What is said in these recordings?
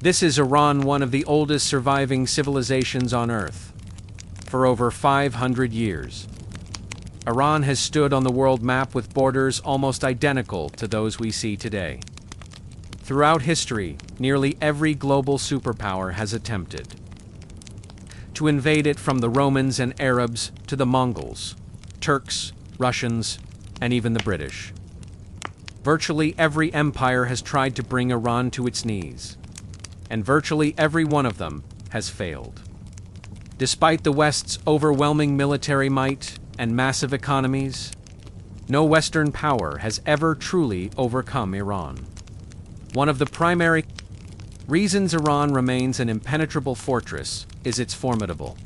This is Iran, one of the oldest surviving civilizations on Earth. For over 500 years, Iran has stood on the world map with borders almost identical to those we see today. Throughout history, nearly every global superpower has attempted to invade it, from the Romans and Arabs to the Mongols, Turks, Russians, and even the British. Virtually every empire has tried to bring Iran to its knees, and virtually every one of them has failed. Despite the West's overwhelming military might and massive economies, no Western power has ever truly overcome Iran. One of the primary reasons Iran remains an impenetrable fortress is its formidable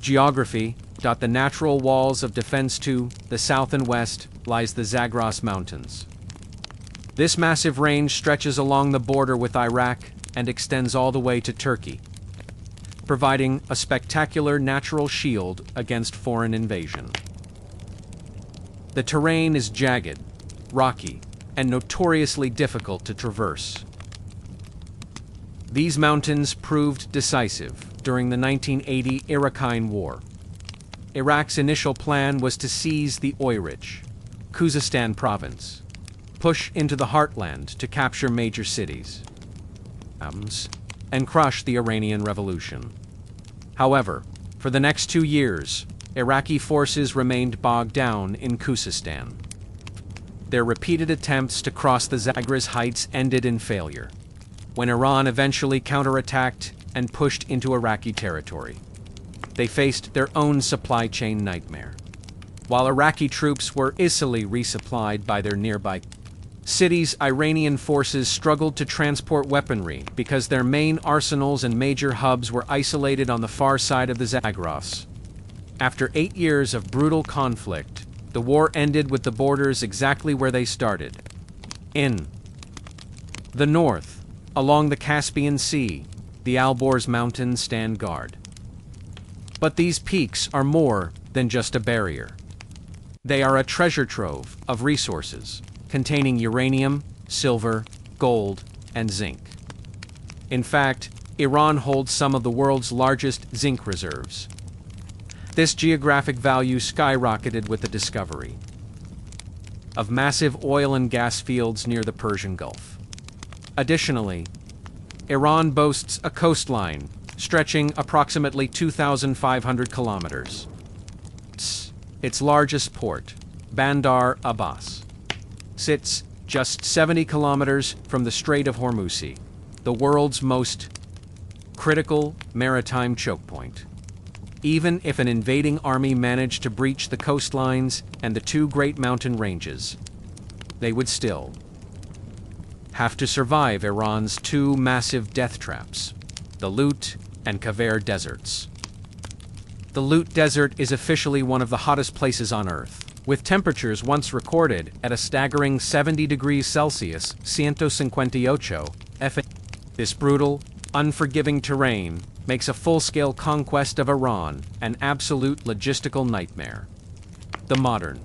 geography. The natural walls of defense. To the south and west lies the Zagros Mountains. This massive range stretches along the border with Iraq and extends all the way to Turkey, providing a spectacular natural shield against foreign invasion. The terrain is jagged, rocky, and notoriously difficult to traverse. These mountains proved decisive during the 1980 Iranian War. Iraq's initial plan was to seize the oil-rich Khuzestan province, push into the heartland to capture major cities, and crush the Iranian Revolution. However, for the next 2 years, Iraqi forces remained bogged down in Khuzestan. Their repeated attempts to cross the Zagros Heights ended in failure, when Iran eventually counterattacked and pushed into Iraqi territory. They faced their own supply chain nightmare. While Iraqi troops were easily resupplied by their nearby cities, Iranian forces struggled to transport weaponry because their main arsenals and major hubs were isolated on the far side of the Zagros. After 8 years of brutal conflict, the war ended with the borders exactly where they started. In the north, along the Caspian Sea, the Alborz Mountains stand guard. But these peaks are more than just a barrier. They are a treasure trove of resources, containing uranium, silver, gold, and zinc. In fact, Iran holds some of the world's largest zinc reserves. This geographic value skyrocketed with the discovery of massive oil and gas fields near the Persian Gulf. Additionally, Iran boasts a coastline stretching approximately 2,500 kilometers. Its largest port, Bandar Abbas, sits just 70 kilometers from the Strait of Hormuz, the world's most critical maritime choke point. Even if an invading army managed to breach the coastlines and the 2 great mountain ranges, they would still have to survive Iran's 2 massive death traps, the Lut and Kavir deserts. The Lut Desert is officially one of the hottest places on Earth, with temperatures once recorded at a staggering 70 degrees Celsius, 158 F. This brutal, unforgiving terrain makes a full-scale conquest of Iran an absolute logistical nightmare. The modern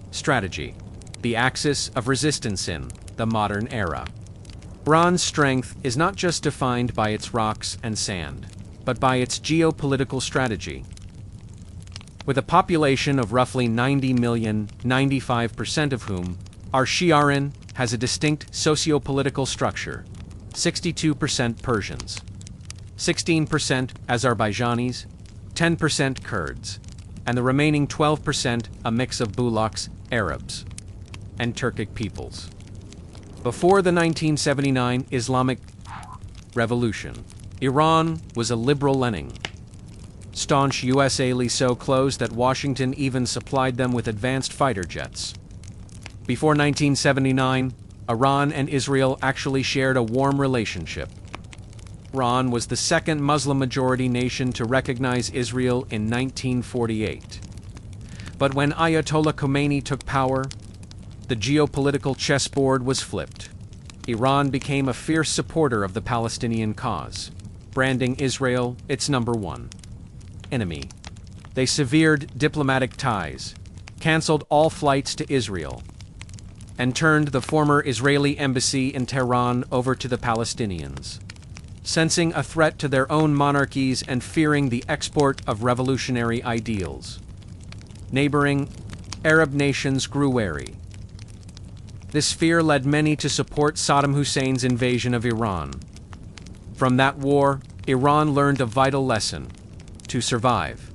strategy, the axis of resistance in the modern era. Iran's strength is not just defined by its rocks and sand, but by its geopolitical strategy. With a population of roughly 90 million, 95% of whom are Shi'aran, has a distinct socio-political structure: 62% Persians, 16% Azerbaijanis, 10% Kurds, and the remaining 12% a mix of Bulaks, Arabs, and Turkic peoples. Before the 1979 Islamic Revolution, Iran was a liberal Lenin. Staunch US allies so close that Washington even supplied them with advanced fighter jets. Before 1979, Iran and Israel actually shared a warm relationship. Iran was the second Muslim-majority nation to recognize Israel in 1948. But when Ayatollah Khomeini took power, the geopolitical chessboard was flipped. Iran became a fierce supporter of the Palestinian cause, branding Israel its #1 enemy. They severed diplomatic ties, canceled all flights to Israel, and turned the former Israeli embassy in Tehran over to the Palestinians. Sensing a threat to their own monarchies and fearing the export of revolutionary ideals, neighboring Arab nations grew wary. This fear led many to support Saddam Hussein's invasion of Iran. From that war, Iran learned a vital lesson: to survive,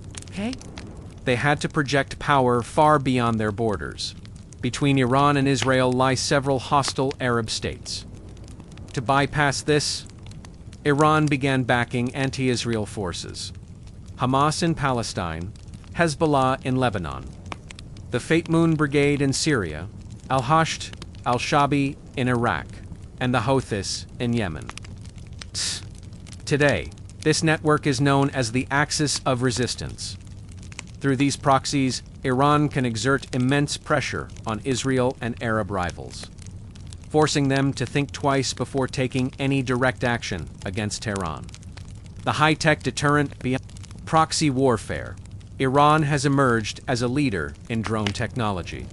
they had to project power far beyond their borders. Between Iran and Israel lie several hostile Arab states. To bypass this, Iran began backing anti-Israel forces: Hamas in Palestine, Hezbollah in Lebanon, the Fatmoun Brigade in Syria, al-Hasht al-Shabi in Iraq, and the Houthis in Yemen. Today, this network is known as the Axis of Resistance. Through these proxies, Iran can exert immense pressure on Israel and Arab rivals, forcing them to think twice before taking any direct action against Tehran. The high-tech deterrent beyond proxy warfare, Iran has emerged as a leader in drone technology.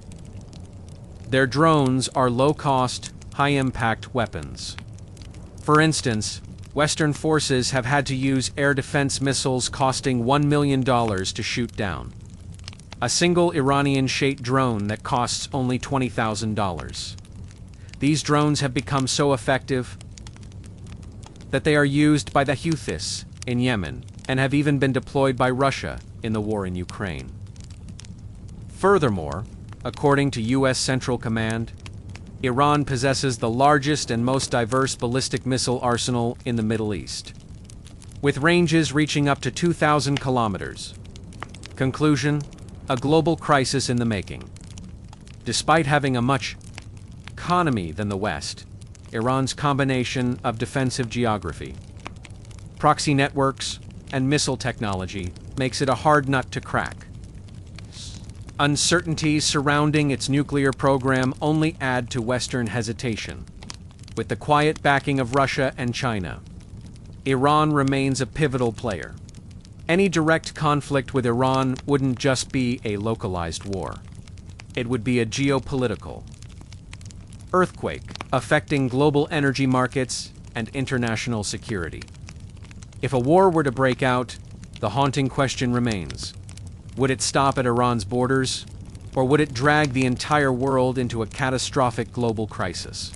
Their drones are low-cost, high-impact weapons. For instance, Western forces have had to use air defense missiles costing $1 million to shoot down a single Iranian-shaped drone that costs only $20,000. These drones have become so effective that they are used by the Houthis in Yemen and have even been deployed by Russia in the war in Ukraine. Furthermore, according to U.S. Central Command, Iran possesses the largest and most diverse ballistic missile arsenal in the Middle East, with ranges reaching up to 2,000 kilometers. Conclusion: a global crisis in the making. Despite having a much economy than the West, Iran's combination of defensive geography, proxy networks, and missile technology makes it a hard nut to crack. Uncertainties surrounding its nuclear program only add to Western hesitation. With the quiet backing of Russia and China, Iran remains a pivotal player. Any direct conflict with Iran wouldn't just be a localized war. It would be a geopolitical earthquake affecting global energy markets and international security. If a war were to break out, the haunting question remains: would it stop at Iran's borders, or would it drag the entire world into a catastrophic global crisis?